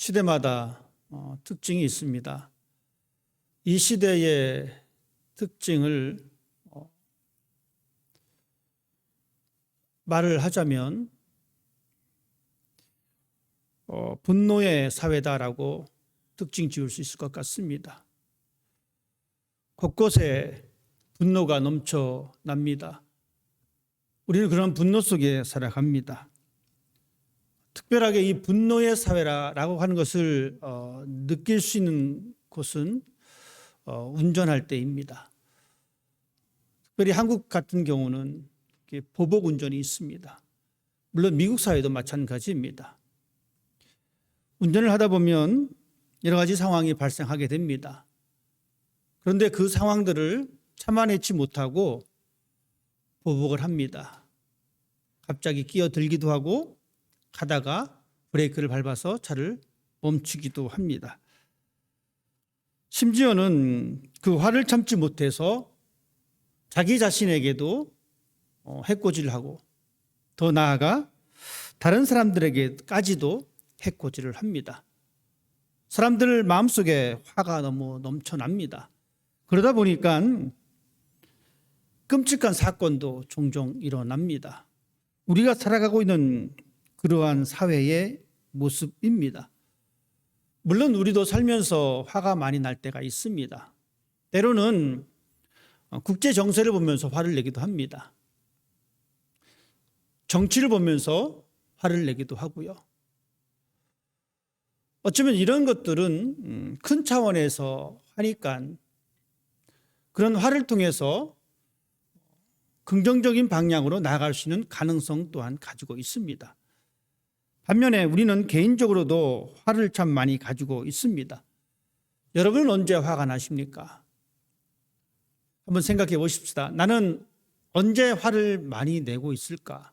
시대마다 특징이 있습니다. 이 시대의 특징을 말을 하자면 분노의 사회다라고 특징 지을 수 있을 것 같습니다. 곳곳에 분노가 넘쳐납니다. 우리는 그런 분노 속에 살아갑니다. 특별하게 이 분노의 사회라고 하는 것을 느낄 수 있는 곳은 운전할 때입니다. 특별히 한국 같은 경우는 보복 운전이 있습니다. 물론 미국 사회도 마찬가지입니다. 운전을 하다 보면 여러 가지 상황이 발생하게 됩니다. 그런데 그 상황들을 참아내지 못하고 보복을 합니다. 갑자기 끼어들기도 하고 가다가 브레이크를 밟아서 차를 멈추기도 합니다. 심지어는 그 화를 참지 못해서 자기 자신에게도 해코지를 하고 더 나아가 다른 사람들에게까지도 해코지를 합니다. 사람들 마음속에 화가 너무 넘쳐납니다. 그러다 보니까 끔찍한 사건도 종종 일어납니다. 우리가 살아가고 있는 그러한 사회의 모습입니다. 물론 우리도 살면서 화가 많이 날 때가 있습니다. 때로는 국제 정세를 보면서 화를 내기도 합니다. 정치를 보면서 화를 내기도 하고요. 어쩌면 이런 것들은 큰 차원에서 하니까 그런 화를 통해서 긍정적인 방향으로 나아갈 수 있는 가능성 또한 가지고 있습니다. 반면에 우리는 개인적으로도 화를 참 많이 가지고 있습니다. 여러분은 언제 화가 나십니까? 한번 생각해 보십시다. 나는 언제 화를 많이 내고 있을까?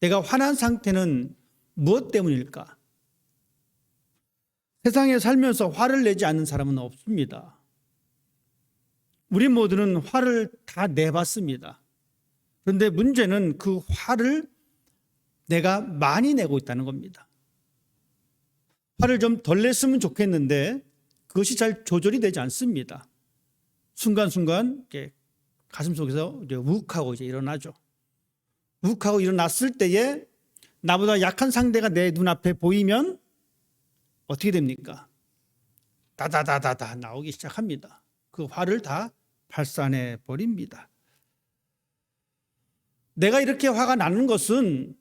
내가 화난 상태는 무엇 때문일까? 세상에 살면서 화를 내지 않는 사람은 없습니다. 우리 모두는 화를 다 내봤습니다. 그런데 문제는 그 화를 내가 많이 내고 있다는 겁니다. 화를 좀 덜 냈으면 좋겠는데 그것이 잘 조절이 되지 않습니다. 순간순간 가슴속에서 욱하고 일어나죠. 욱하고 일어났을 때에 나보다 약한 상대가 내 눈앞에 보이면 어떻게 됩니까? 다다다다다 나오기 시작합니다. 그 화를 다 발산해 버립니다. 내가 이렇게 화가 나는 것은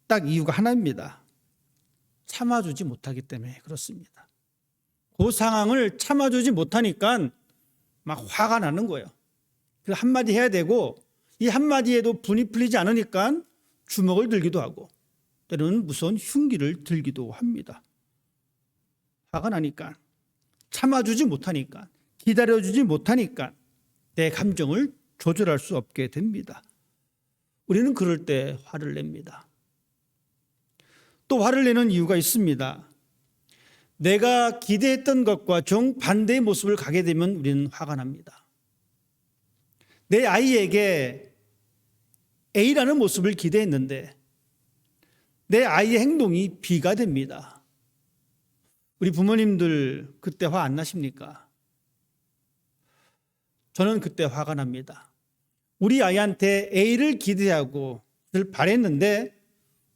딱 이유가 하나입니다. 참아주지 못하기 때문에 그렇습니다. 그 상황을 참아주지 못하니까 막 화가 나는 거예요. 그 한마디 해야 되고 이 한마디에도 분이 풀리지 않으니까 주먹을 들기도 하고 때로는 무서운 흉기를 들기도 합니다. 화가 나니까 참아주지 못하니까 기다려주지 못하니까 내 감정을 조절할 수 없게 됩니다. 우리는 그럴 때 화를 냅니다. 또 화를 내는 이유가 있습니다. 내가 기대했던 것과 정반대의 모습을 가게 되면 우리는 화가 납니다. 내 아이에게 A라는 모습을 기대했는데 내 아이의 행동이 B가 됩니다. 우리 부모님들 그때 화 안 나십니까? 저는 그때 화가 납니다. 우리 아이한테 A를 기대하고 바랬는데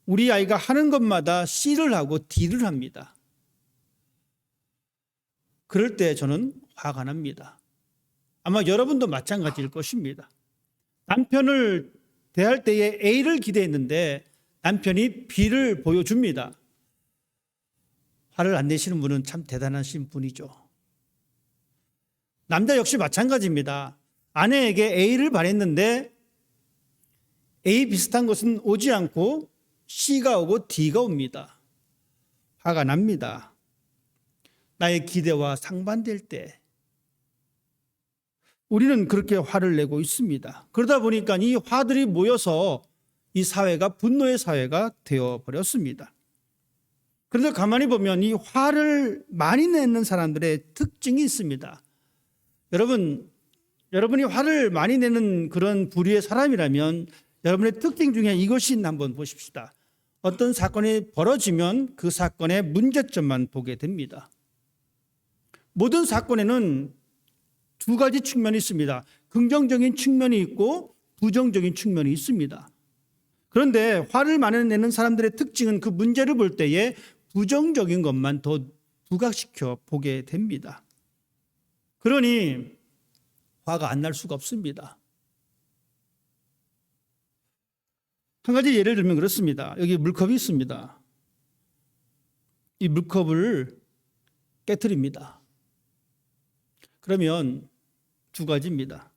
우리 아이가 하는 것마다 C를 하고 D를 합니다. 그럴 때 저는 화가 납니다. 아마 여러분도 마찬가지일 것입니다. 남편을 대할 때에 A를 기대했는데 남편이 B를 보여줍니다. 화를 안 내시는 분은 참 대단하신 분이죠. 남자 역시 마찬가지입니다. 아내에게 A를 바랬는데 A 비슷한 것은 오지 않고 C가 오고 D가 옵니다. 화가 납니다. 나의 기대와 상반될 때 우리는 그렇게 화를 내고 있습니다. 그러다 보니까 이 화들이 모여서 이 사회가 분노의 사회가 되어버렸습니다. 그런데 가만히 보면 이 화를 많이 내는 사람들의 특징이 있습니다. 여러분이 화를 많이 내는 그런 부류의 사람이라면 여러분의 특징 중에 이것이 있나 한번 보십시다. 어떤 사건이 벌어지면 그 사건의 문제점만 보게 됩니다. 모든 사건에는 두 가지 측면이 있습니다. 긍정적인 측면이 있고 부정적인 측면이 있습니다. 그런데 화를 많이 내는 사람들의 특징은 그 문제를 볼 때에 부정적인 것만 더 부각시켜 보게 됩니다. 그러니 화가 안 날 수가 없습니다. 한 가지 예를 들면 그렇습니다. 여기 물컵이 있습니다. 이 물컵을 깨트립니다. 그러면 두 가지입니다.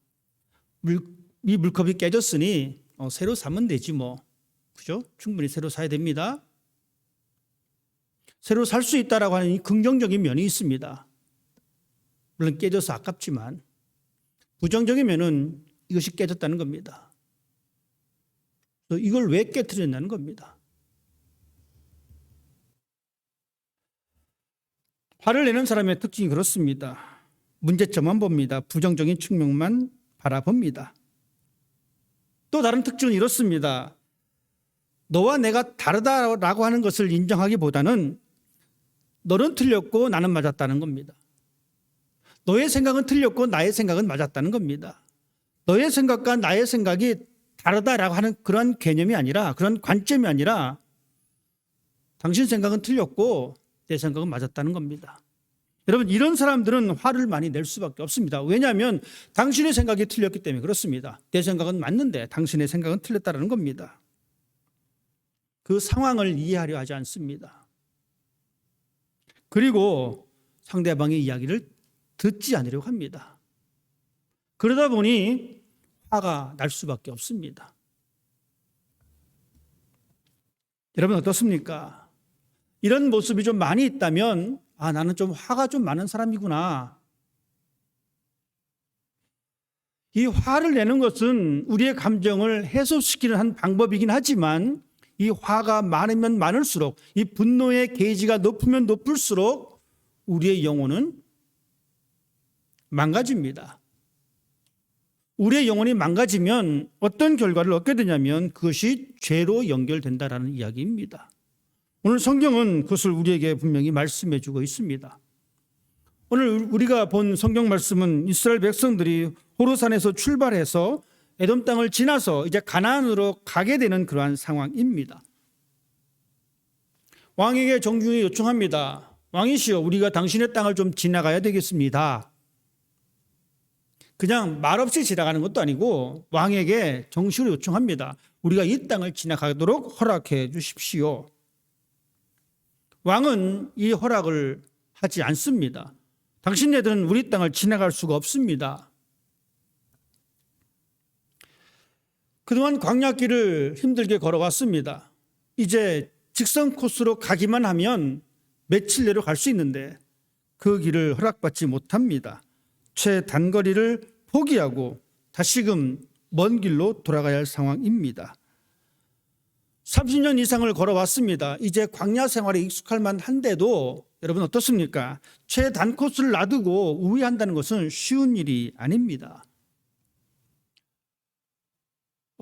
이 물컵이 깨졌으니 새로 사면 되지 뭐. 그죠? 충분히 새로 사야 됩니다. 새로 살 수 있다라고 하는 이 긍정적인 면이 있습니다. 물론 깨져서 아깝지만 부정적인 면은 이것이 깨졌다는 겁니다. 이걸 왜 깨트렸냐는 겁니다. 화를 내는 사람의 특징이 그렇습니다. 문제점만 봅니다. 부정적인 측면만 바라봅니다. 또 다른 특징은 이렇습니다. 너와 내가 다르다라고 하는 것을 인정하기보다는 너는 틀렸고 나는 맞았다는 겁니다. 너의 생각은 틀렸고 나의 생각은 맞았다는 겁니다. 너의 생각과 나의 생각이 다르다라고 하는 그런 개념이 아니라, 그런 관점이 아니라 당신 생각은 틀렸고 내 생각은 맞았다는 겁니다. 여러분, 이런 사람들은 화를 많이 낼 수밖에 없습니다. 왜냐하면 당신의 생각이 틀렸기 때문에 그렇습니다. 내 생각은 맞는데 당신의 생각은 틀렸다는 겁니다. 그 상황을 이해하려 하지 않습니다. 그리고 상대방의 이야기를 듣지 않으려고 합니다. 그러다 보니 화가 날 수밖에 없습니다. 여러분 어떻습니까? 이런 모습이 좀 많이 있다면 나는 좀 화가 좀 많은 사람이구나. 이 화를 내는 것은 우리의 감정을 해소시키는 한 방법이긴 하지만 이 화가 많으면 많을수록, 이 분노의 게이지가 높으면 높을수록 우리의 영혼은 망가집니다. 우리의 영혼이 망가지면 어떤 결과를 얻게 되냐면 그것이 죄로 연결된다라는 이야기입니다. 오늘 성경은 그것을 우리에게 분명히 말씀해 주고 있습니다. 오늘 우리가 본 성경 말씀은 이스라엘 백성들이 호르산에서 출발해서 에돔 땅을 지나서 이제 가나안으로 가게 되는 그러한 상황입니다. 왕에게 정중히 요청합니다. 왕이시여, 우리가 당신의 땅을 좀 지나가야 되겠습니다. 그냥 말없이 지나가는 것도 아니고 왕에게 정식으로 요청합니다. 우리가 이 땅을 지나가도록 허락해 주십시오. 왕은 이 허락을 하지 않습니다. 당신네들은 우리 땅을 지나갈 수가 없습니다. 그동안 광야길을 힘들게 걸어왔습니다. 이제 직선 코스로 가기만 하면 며칠 내로 갈 수 있는데 그 길을 허락받지 못합니다. 최단거리를 포기하고 다시금 먼 길로 돌아가야 할 상황입니다. 30년 이상을 걸어왔습니다. 이제 광야 생활에 익숙할 만한데도 여러분 어떻습니까? 최단 코스를 놔두고 우회한다는 것은 쉬운 일이 아닙니다.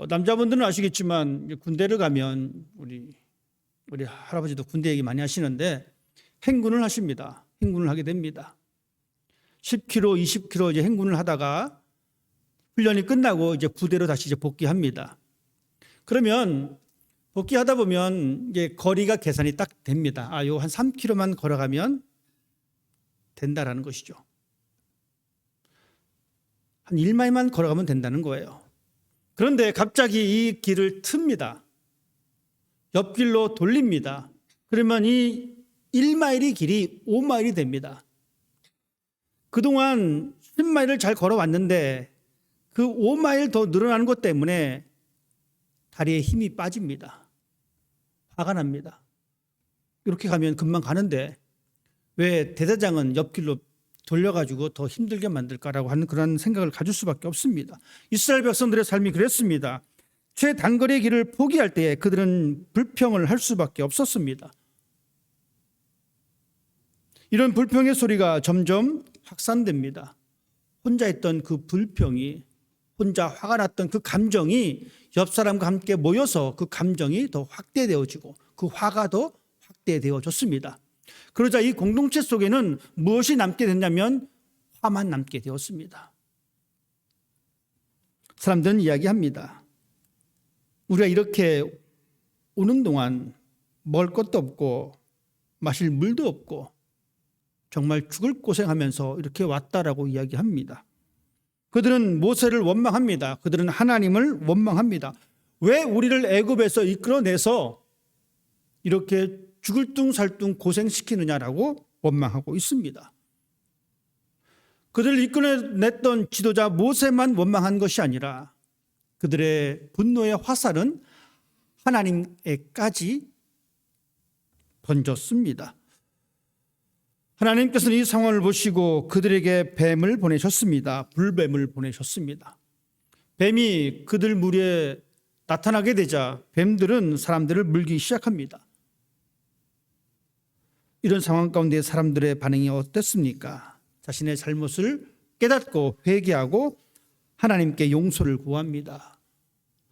남자분들은 아시겠지만 군대를 가면 우리 할아버지도 군대 얘기 많이 하시는데 행군을 하십니다. 행군을 하게 됩니다. 10km, 20km 이제 행군을 하다가 훈련이 끝나고 이제 부대로 다시 이제 복귀합니다. 그러면 복귀하다 보면 이제 거리가 계산이 딱 됩니다. 요 한 3km만 걸어가면 된다라는 것이죠. 한 1마일만 걸어가면 된다는 거예요. 그런데 갑자기 이 길을 틉니다. 옆길로 돌립니다. 그러면 이 1마일의 길이 5마일이 됩니다. 그동안 10마일을 잘 걸어왔는데 그 5마일 더 늘어나는 것 때문에 다리에 힘이 빠집니다. 화가 납니다. 이렇게 가면 금방 가는데 왜 대대장은 옆길로 돌려가지고 더 힘들게 만들까라고 하는 그런 생각을 가질 수밖에 없습니다. 이스라엘 백성들의 삶이 그랬습니다. 최단거리의 길을 포기할 때에 그들은 불평을 할 수밖에 없었습니다. 이런 불평의 소리가 점점 확산됩니다. 혼자 있던 그 불평이, 혼자 화가 났던 그 감정이 옆 사람과 함께 모여서 그 감정이 더 확대되어지고 그 화가 더 확대되어졌습니다. 그러자 이 공동체 속에는 무엇이 남게 됐냐면 화만 남게 되었습니다. 사람들은 이야기합니다. 우리가 이렇게 오는 동안 먹을 것도 없고 마실 물도 없고 정말 죽을 고생하면서 이렇게 왔다라고 이야기합니다. 그들은 모세를 원망합니다. 그들은 하나님을 원망합니다. 왜 우리를 애굽에서 이끌어내서 이렇게 죽을 둥살둥 고생시키느냐라고 원망하고 있습니다. 그들을 이끌어냈던 지도자 모세만 원망한 것이 아니라 그들의 분노의 화살은 하나님에까지 번졌습니다. 하나님께서는 이 상황을 보시고 그들에게 뱀을 보내셨습니다. 불뱀을 보내셨습니다. 뱀이 그들 무리에 나타나게 되자 뱀들은 사람들을 물기 시작합니다. 이런 상황 가운데 사람들의 반응이 어땠습니까? 자신의 잘못을 깨닫고 회개하고 하나님께 용서를 구합니다.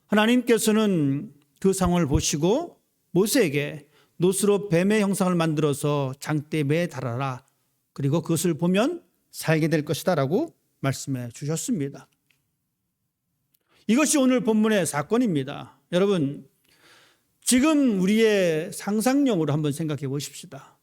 하나님께서는 그 상황을 보시고 모세에게 놋으로 뱀의 형상을 만들어서 장대에 매달아라. 그리고 그것을 보면 살게 될 것이다 라고 말씀해 주셨습니다. 이것이 오늘 본문의 사건입니다. 여러분, 지금 우리의 상상력으로 한번 생각해 보십시다.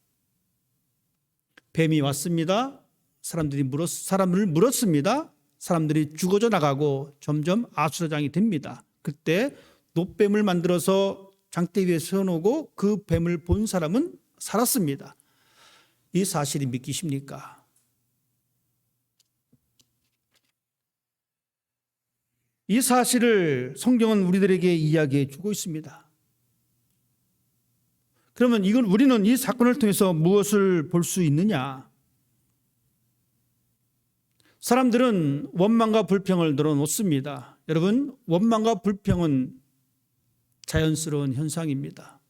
뱀이 왔습니다. 사람을 물었습니다. 사람들이 죽어져 나가고 점점 아수라장이 됩니다. 그때 놋뱀을 만들어서 장대 위에 세워놓고 그 뱀을 본 사람은 살았습니다. 이 사실이 믿기십니까? 이 사실을 성경은 우리들에게 이야기해 주고 있습니다. 그러면 우리는 이 사건을 통해서 무엇을 볼 수 있느냐? 사람들은 원망과 불평을 늘어놓습니다. 여러분, 원망과 불평은 자연스러운 현상입니다.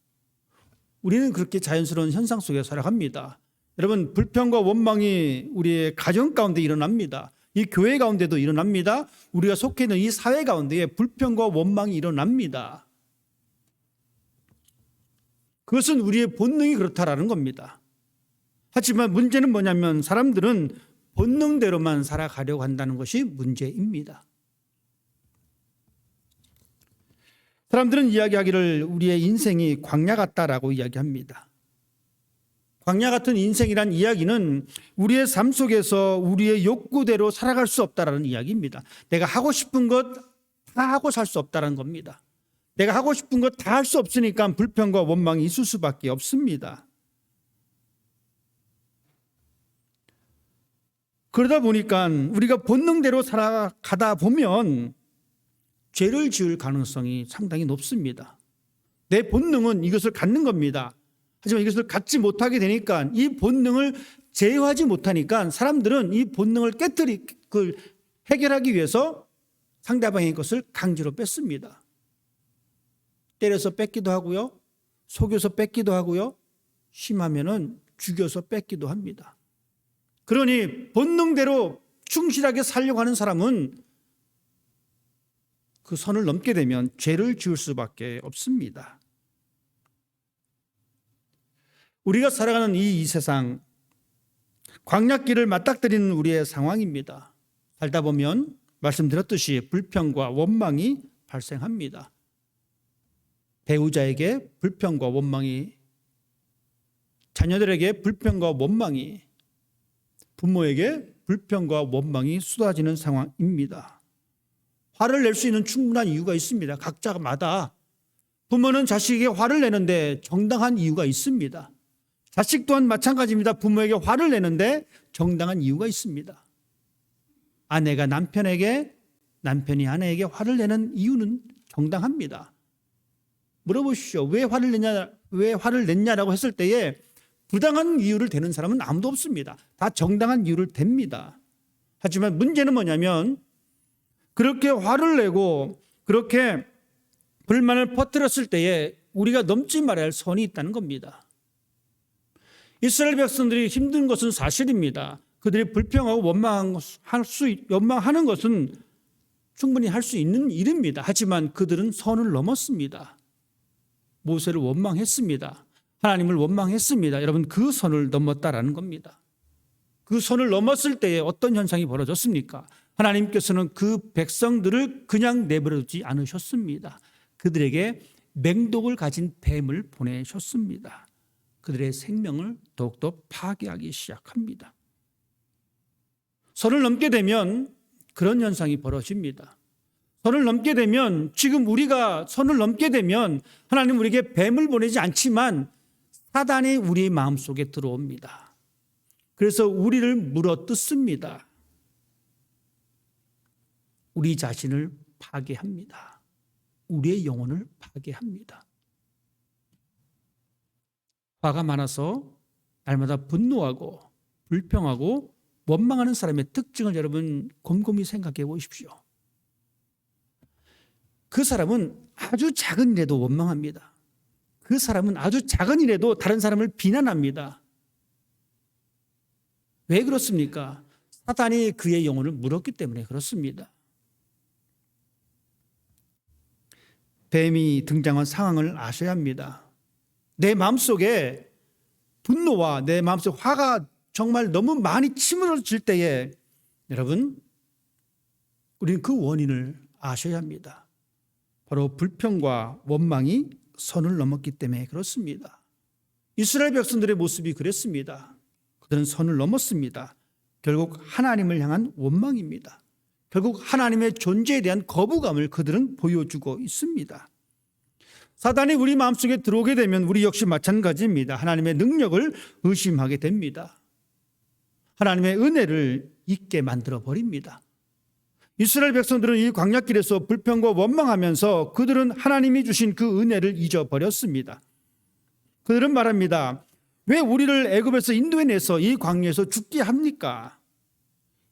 우리는 그렇게 자연스러운 현상 속에 살아갑니다. 여러분, 불평과 원망이 우리의 가정 가운데 일어납니다. 이 교회 가운데도 일어납니다. 우리가 속해 있는 이 사회 가운데 불평과 원망이 일어납니다. 그것은 우리의 본능이 그렇다라는 겁니다. 하지만 문제는 뭐냐면 사람들은 본능대로만 살아가려고 한다는 것이 문제입니다. 사람들은 이야기하기를 우리의 인생이 광야 같다라고 이야기합니다. 광야 같은 인생이란 이야기는 우리의 삶 속에서 우리의 욕구대로 살아갈 수 없다라는 이야기입니다. 내가 하고 싶은 것 다 하고 살 수 없다는 겁니다. 내가 하고 싶은 것 다 할 수 없으니까 불평과 원망이 있을 수밖에 없습니다. 그러다 보니까 우리가 본능대로 살아가다 보면 죄를 지을 가능성이 상당히 높습니다. 내 본능은 이것을 갖는 겁니다. 하지만 이것을 갖지 못하게 되니까 이 본능을 제어하지 못하니까 사람들은 이 본능을 해결하기 위해서 상대방의 것을 강제로 뺏습니다. 때려서 뺏기도 하고요. 속여서 뺏기도 하고요. 심하면은 죽여서 뺏기도 합니다. 그러니 본능대로 충실하게 살려고 하는 사람은 그 선을 넘게 되면 죄를 지을 수밖에 없습니다. 우리가 살아가는 이 세상, 광야길을 맞닥뜨리는 우리의 상황입니다. 살다 보면 말씀드렸듯이 불평과 원망이 발생합니다. 배우자에게 불평과 원망이, 자녀들에게 불평과 원망이, 부모에게 불평과 원망이 쏟아지는 상황입니다. 화를 낼 수 있는 충분한 이유가 있습니다. 각자마다. 부모는 자식에게 화를 내는데 정당한 이유가 있습니다. 자식 또한 마찬가지입니다. 부모에게 화를 내는데 정당한 이유가 있습니다. 아내가 남편에게, 남편이 아내에게 화를 내는 이유는 정당합니다. 물어보십시오. 왜 화를 냈냐라고 했을 때에 부당한 이유를 대는 사람은 아무도 없습니다. 다 정당한 이유를 댑니다. 하지만 문제는 뭐냐면 그렇게 화를 내고 그렇게 불만을 퍼뜨렸을 때에 우리가 넘지 말아야 할 선이 있다는 겁니다. 이스라엘 백성들이 힘든 것은 사실입니다. 그들이 불평하고 원망하는 것은 충분히 할 수 있는 일입니다. 하지만 그들은 선을 넘었습니다. 모세를 원망했습니다. 하나님을 원망했습니다. 여러분, 그 선을 넘었다라는 겁니다. 그 선을 넘었을 때에 어떤 현상이 벌어졌습니까? 하나님께서는 그 백성들을 그냥 내버려두지 않으셨습니다. 그들에게 맹독을 가진 뱀을 보내셨습니다. 그들의 생명을 더욱더 파괴하기 시작합니다. 선을 넘게 되면 그런 현상이 벌어집니다. 선을 넘게 되면, 지금 우리가 선을 넘게 되면 하나님 우리에게 뱀을 보내지 않지만 사단이 우리 마음속에 들어옵니다. 그래서 우리를 물어뜯습니다. 우리 자신을 파괴합니다. 우리의 영혼을 파괴합니다. 화가 많아서 날마다 분노하고 불평하고 원망하는 사람의 특징을 여러분 곰곰이 생각해 보십시오. 그 사람은 아주 작은 일에도 원망합니다. 그 사람은 아주 작은 일에도 다른 사람을 비난합니다. 왜 그렇습니까? 사단이 그의 영혼을 물었기 때문에 그렇습니다. 뱀이 등장한 상황을 아셔야 합니다. 내 마음속에 분노와 내 마음속에 화가 정말 너무 많이 치밀어질 때에 여러분, 우리는 그 원인을 아셔야 합니다. 바로 불평과 원망이 선을 넘었기 때문에 그렇습니다. 이스라엘 백성들의 모습이 그랬습니다. 그들은 선을 넘었습니다. 결국 하나님을 향한 원망입니다. 결국 하나님의 존재에 대한 거부감을 그들은 보여주고 있습니다. 사단이 우리 마음속에 들어오게 되면 우리 역시 마찬가지입니다. 하나님의 능력을 의심하게 됩니다. 하나님의 은혜를 잊게 만들어 버립니다. 이스라엘 백성들은 이 광야길에서 불평과 원망하면서 그들은 하나님이 주신 그 은혜를 잊어버렸습니다. 그들은 말합니다. 왜 우리를 애굽에서 인도해내서 이 광야에서 죽게 합니까?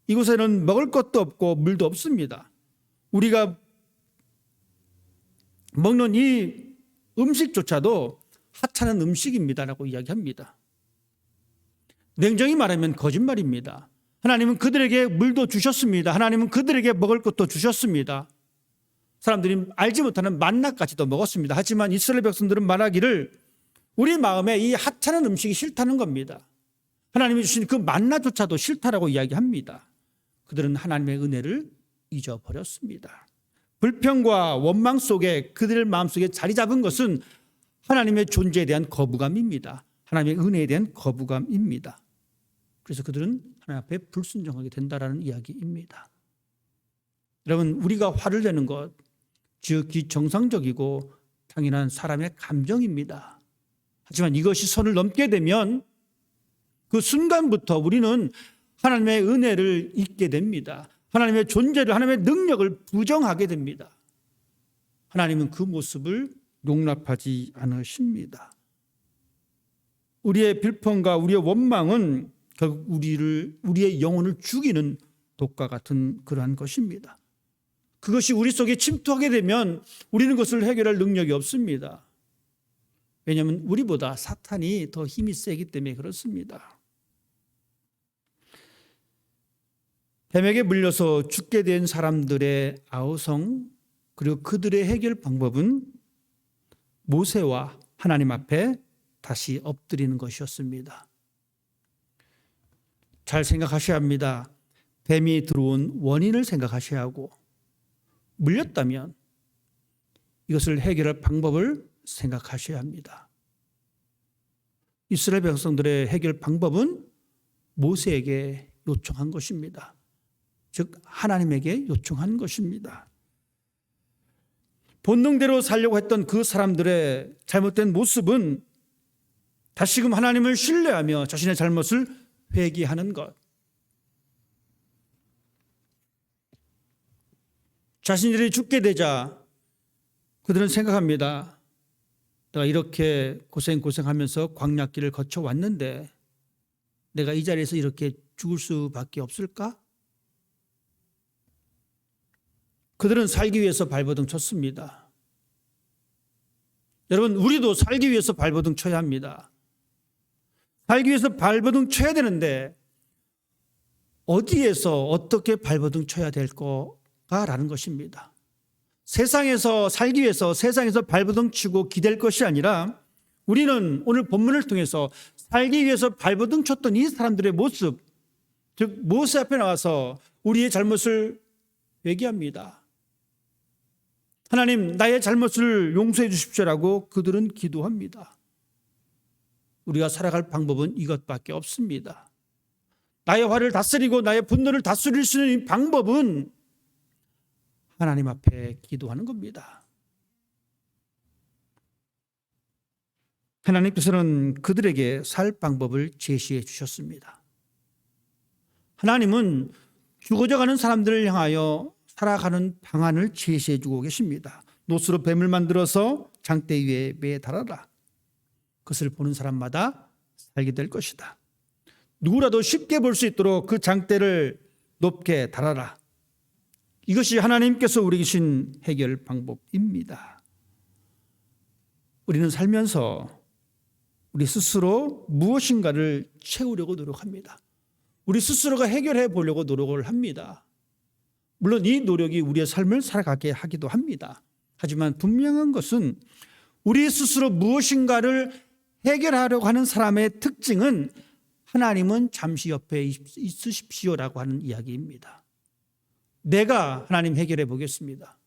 이곳에는 먹을 것도 없고 물도 없습니다. 우리가 먹는 이 음식조차도 하찮은 음식입니다라고 이야기합니다. 냉정히 말하면 거짓말입니다. 하나님은 그들에게 물도 주셨습니다. 하나님은 그들에게 먹을 것도 주셨습니다. 사람들이 알지 못하는 만나까지도 먹었습니다. 하지만 이스라엘 백성들은 말하기를 우리 마음에 이 하찮은 음식이 싫다는 겁니다. 하나님이 주신 그 만나조차도 싫다라고 이야기합니다. 그들은 하나님의 은혜를 잊어버렸습니다. 불평과 원망 속에 그들의 마음속에 자리 잡은 것은 하나님의 존재에 대한 거부감입니다. 하나님의 은혜에 대한 거부감입니다. 그래서 그들은 하나님 앞에 불순종하게 된다라는 이야기입니다. 여러분, 우리가 화를 내는 것 지극히 정상적이고 당연한 사람의 감정입니다. 하지만 이것이 선을 넘게 되면 그 순간부터 우리는 하나님의 은혜를 잊게 됩니다. 하나님의 존재를, 하나님의 능력을 부정하게 됩니다. 하나님은 그 모습을 용납하지 않으십니다. 우리의 불평과 우리의 원망은 결국 우리의 영혼을 죽이는 독과 같은 그러한 것입니다. 그것이 우리 속에 침투하게 되면 우리는 그것을 해결할 능력이 없습니다. 왜냐하면 우리보다 사탄이 더 힘이 세기 때문에 그렇습니다. 뱀에게 물려서 죽게 된 사람들의 아우성, 그리고 그들의 해결 방법은 모세와 하나님 앞에 다시 엎드리는 것이었습니다. 잘 생각하셔야 합니다. 뱀이 들어온 원인을 생각하셔야 하고, 물렸다면 이것을 해결할 방법을 생각하셔야 합니다. 이스라엘 백성들의 해결 방법은 모세에게 요청한 것입니다. 즉 하나님에게 요청한 것입니다. 본능대로 살려고 했던 그 사람들의 잘못된 모습은 다시금 하나님을 신뢰하며 자신의 잘못을 회개하는 것, 자신들이 죽게 되자 그들은 생각합니다. 내가 이렇게 고생하면서 광야길을 거쳐왔는데 내가 이 자리에서 이렇게 죽을 수밖에 없을까? 그들은 살기 위해서 발버둥 쳤습니다. 여러분, 우리도 살기 위해서 발버둥 쳐야 합니다. 살기 위해서 발버둥 쳐야 되는데 어디에서 어떻게 발버둥 쳐야 될 거라는 것입니다. 세상에서 살기 위해서 세상에서 발버둥 치고 기댈 것이 아니라 우리는 오늘 본문을 통해서 살기 위해서 발버둥 쳤던 이 사람들의 모습, 즉 모세 앞에 나와서 우리의 잘못을 회개합니다. 하나님, 나의 잘못을 용서해 주십시오라고 그들은 기도합니다. 우리가 살아갈 방법은 이것밖에 없습니다. 나의 화를 다스리고 나의 분노를 다스릴 수 있는 이 방법은 하나님 앞에 기도하는 겁니다. 하나님께서는 그들에게 살 방법을 제시해 주셨습니다. 하나님은 죽어져가는 사람들을 향하여 살아가는 방안을 제시해 주고 계십니다. 노스로 뱀을 만들어서 장대 위에 매달아라. 그것을 보는 사람마다 살게 될 것이다. 누구라도 쉽게 볼 수 있도록 그 장대를 높게 달아라. 이것이 하나님께서 우리에게 주신 해결 방법입니다. 우리는 살면서 우리 스스로 무엇인가를 채우려고 노력합니다. 우리 스스로가 해결해 보려고 노력을 합니다. 물론 이 노력이 우리의 삶을 살아가게 하기도 합니다. 하지만 분명한 것은 우리 스스로 무엇인가를 해결하려고 하는 사람의 특징은 하나님은 잠시 옆에 있으십시오라고 하는 이야기입니다. 내가 하나님 해결해 보겠습니다.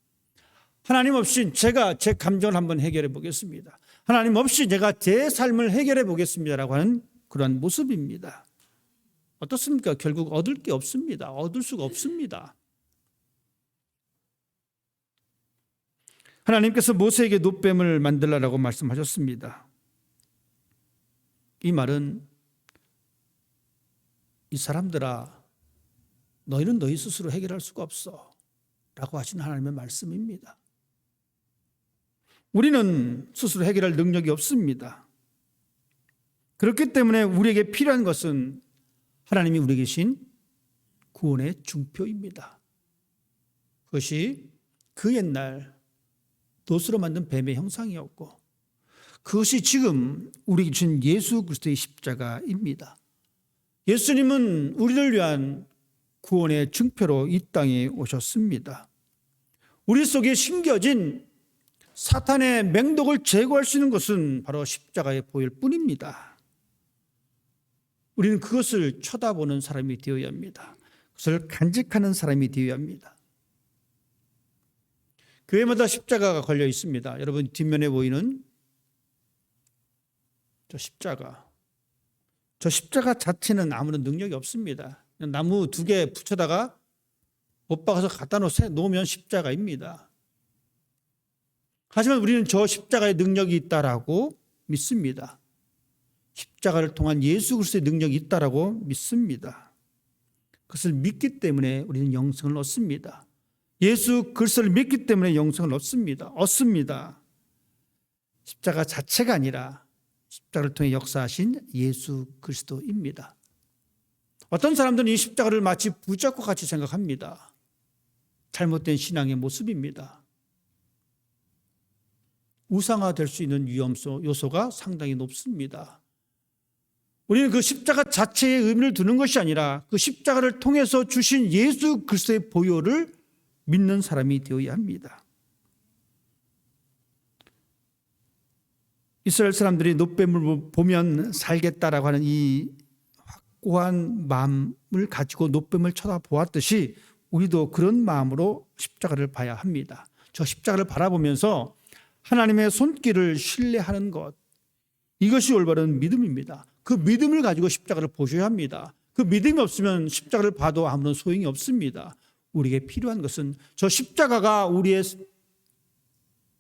하나님 없이 제가 제 감정을 한번 해결해 보겠습니다. 하나님 없이 제가 제 삶을 해결해 보겠습니다라고 하는 그러한 모습입니다. 어떻습니까? 결국 얻을 게 없습니다. 얻을 수가 없습니다. 하나님께서 모세에게 놋뱀을 만들라라고 말씀하셨습니다. 이 말은 이 사람들아, 너희는 너희 스스로 해결할 수가 없어 라고 하신 하나님의 말씀입니다. 우리는 스스로 해결할 능력이 없습니다. 그렇기 때문에 우리에게 필요한 것은 하나님이 우리에게 주신 구원의 중표입니다. 그것이 그 옛날 놋으로 만든 뱀의 형상이었고 그것이 지금 우리에게 주신 예수 그리스도의 십자가입니다. 예수님은 우리를 위한 구원의 증표로 이 땅에 오셨습니다. 우리 속에 심겨진 사탄의 맹독을 제거할 수 있는 것은 바로 십자가의 보혈 뿐입니다. 우리는 그것을 쳐다보는 사람이 되어야 합니다. 그것을 간직하는 사람이 되어야 합니다. 교회마다 십자가가 걸려 있습니다. 여러분 뒷면에 보이는 저 십자가 자체는 아무런 능력이 없습니다. 나무 2개 붙여다가 못 박아서 갖다 놓으면 십자가입니다. 하지만 우리는 저 십자가의 능력이 있다라고 믿습니다. 십자가를 통한 예수 그리스도의 능력이 있다라고 믿습니다. 그것을 믿기 때문에 우리는 영생을 얻습니다. 예수 그리스도를 믿기 때문에 영생을 얻습니다. 십자가 자체가 아니라 십자가를 통해 역사하신 예수 그리스도입니다. 어떤 사람들은 이 십자가를 마치 부적과 같이 생각합니다. 잘못된 신앙의 모습입니다. 우상화될 수 있는 요소가 상당히 높습니다. 우리는 그 십자가 자체의 의미를 두는 것이 아니라 그 십자가를 통해서 주신 예수 그리스도의 보혈을 믿는 사람이 되어야 합니다. 이스라엘 사람들이 놋뱀을 보면 살겠다라고 하는 이 확고한 마음을 가지고 놋뱀을 쳐다보았듯이 우리도 그런 마음으로 십자가를 봐야 합니다. 저 십자가를 바라보면서 하나님의 손길을 신뢰하는 것, 이것이 올바른 믿음입니다. 그 믿음을 가지고 십자가를 보셔야 합니다. 그 믿음이 없으면 십자가를 봐도 아무런 소용이 없습니다. 우리에게 필요한 것은 저 십자가가 우리의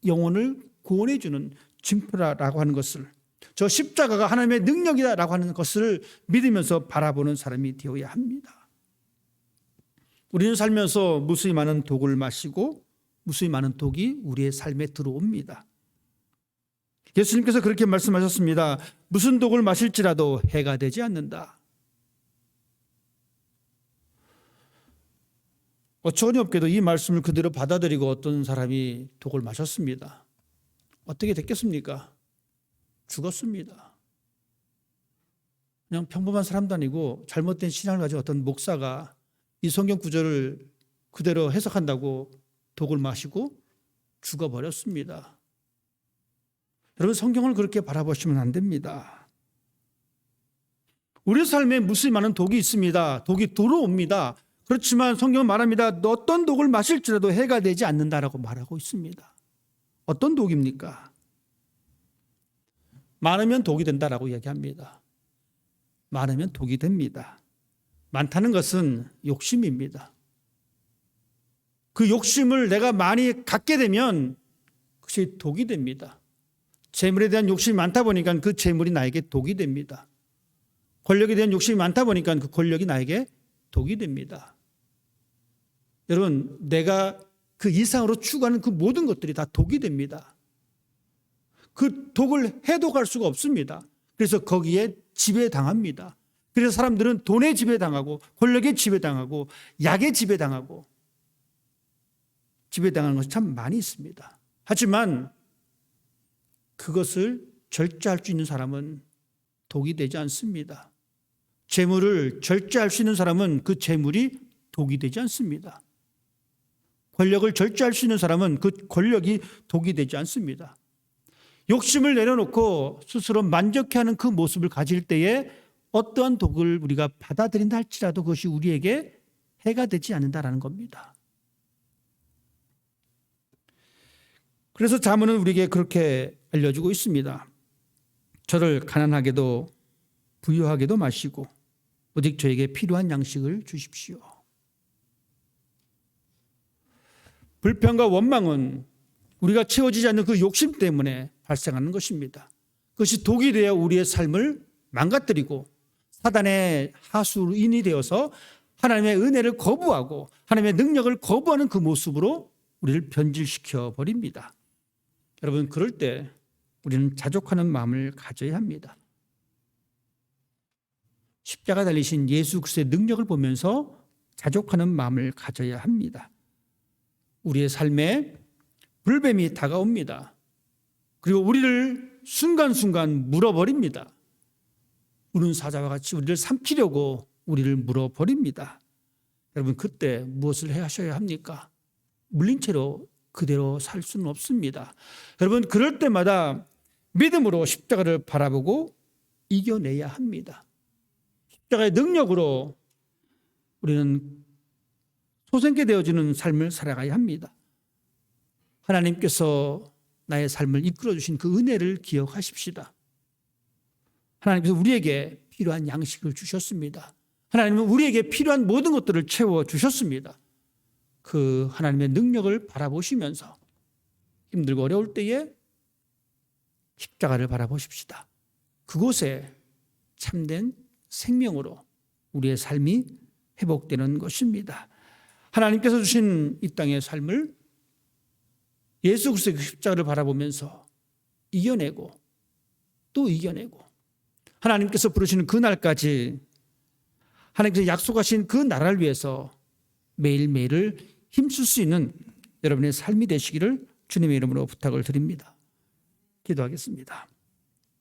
영혼을 구원해 주는 징표라고 하는 것을, 저 십자가가 하나님의 능력이다라고 하는 것을 믿으면서 바라보는 사람이 되어야 합니다. 우리는 살면서 무수히 많은 독을 마시고 무수히 많은 독이 우리의 삶에 들어옵니다. 예수님께서 그렇게 말씀하셨습니다. 무슨 독을 마실지라도 해가 되지 않는다. 어처구니 없게도 이 말씀을 그대로 받아들이고 어떤 사람이 독을 마셨습니다. 어떻게 됐겠습니까? 죽었습니다. 그냥 평범한 사람도 아니고 잘못된 신앙을 가지고 어떤 목사가 이 성경 구절을 그대로 해석한다고 독을 마시고 죽어버렸습니다. 여러분, 성경을 그렇게 바라보시면 안 됩니다. 우리 삶에 무수히 많은 독이 있습니다. 독이 들어옵니다. 그렇지만 성경은 말합니다. 어떤 독을 마실지라도 해가 되지 않는다라고 말하고 있습니다. 어떤 독입니까? 많으면 독이 된다라고 이야기합니다. 많으면 독이 됩니다. 많다는 것은 욕심입니다. 그 욕심을 내가 많이 갖게 되면 그것이 독이 됩니다. 재물에 대한 욕심이 많다 보니까 그 재물이 나에게 독이 됩니다. 권력에 대한 욕심이 많다 보니까 그 권력이 나에게 독이 됩니다. 여러분, 내가 그 이상으로 추구하는 그 모든 것들이 다 독이 됩니다. 그 독을 해독할 수가 없습니다. 그래서 거기에 지배당합니다. 그래서 사람들은 돈에 지배당하고 권력에 지배당하고 약에 지배당하고 지배당하는 것이 참 많이 있습니다. 하지만 그것을 절제할 수 있는 사람은 독이 되지 않습니다. 재물을 절제할 수 있는 사람은 그 재물이 독이 되지 않습니다. 권력을 절제할 수 있는 사람은 그 권력이 독이 되지 않습니다. 욕심을 내려놓고 스스로 만족해하는 그 모습을 가질 때에 어떠한 독을 우리가 받아들인다 할지라도 그것이 우리에게 해가 되지 않는다라는 겁니다. 그래서 잠언은 우리에게 그렇게 알려주고 있습니다. 저를 가난하게도 부유하게도 마시고 오직 저에게 필요한 양식을 주십시오. 불평과 원망은 우리가 채워지지 않는 그 욕심 때문에 발생하는 것입니다. 그것이 독이 되어 우리의 삶을 망가뜨리고 사단의 하수인이 되어서 하나님의 은혜를 거부하고 하나님의 능력을 거부하는 그 모습으로 우리를 변질시켜 버립니다. 여러분, 그럴 때 우리는 자족하는 마음을 가져야 합니다. 십자가 달리신 예수 그리스도의 능력을 보면서 자족하는 마음을 가져야 합니다. 우리의 삶에 불뱀이 다가옵니다. 그리고 우리를 순간순간 물어버립니다. 우는 사자와 같이 우리를 삼키려고 우리를 물어버립니다. 여러분, 그때 무엇을 하셔야 합니까? 물린 채로 그대로 살 수는 없습니다. 여러분, 그럴 때마다 믿음으로 십자가를 바라보고 이겨내야 합니다. 십자가의 능력으로 우리는 소생케 되어지는 삶을 살아가야 합니다. 하나님께서 나의 삶을 이끌어주신 그 은혜를 기억하십시다. 하나님께서 우리에게 필요한 양식을 주셨습니다. 하나님은 우리에게 필요한 모든 것들을 채워주셨습니다. 그 하나님의 능력을 바라보시면서 힘들고 어려울 때에 십자가를 바라보십시다. 그곳에 참된 생명으로 우리의 삶이 회복되는 것입니다. 하나님께서 주신 이 땅의 삶을 예수 그리스도의 십자가를 바라보면서 이겨내고 또 이겨내고 하나님께서 부르시는 그 날까지 하나님께서 약속하신 그 나라를 위해서 매일매일을 힘쓸 수 있는 여러분의 삶이 되시기를 주님의 이름으로 부탁을 드립니다. 기도하겠습니다.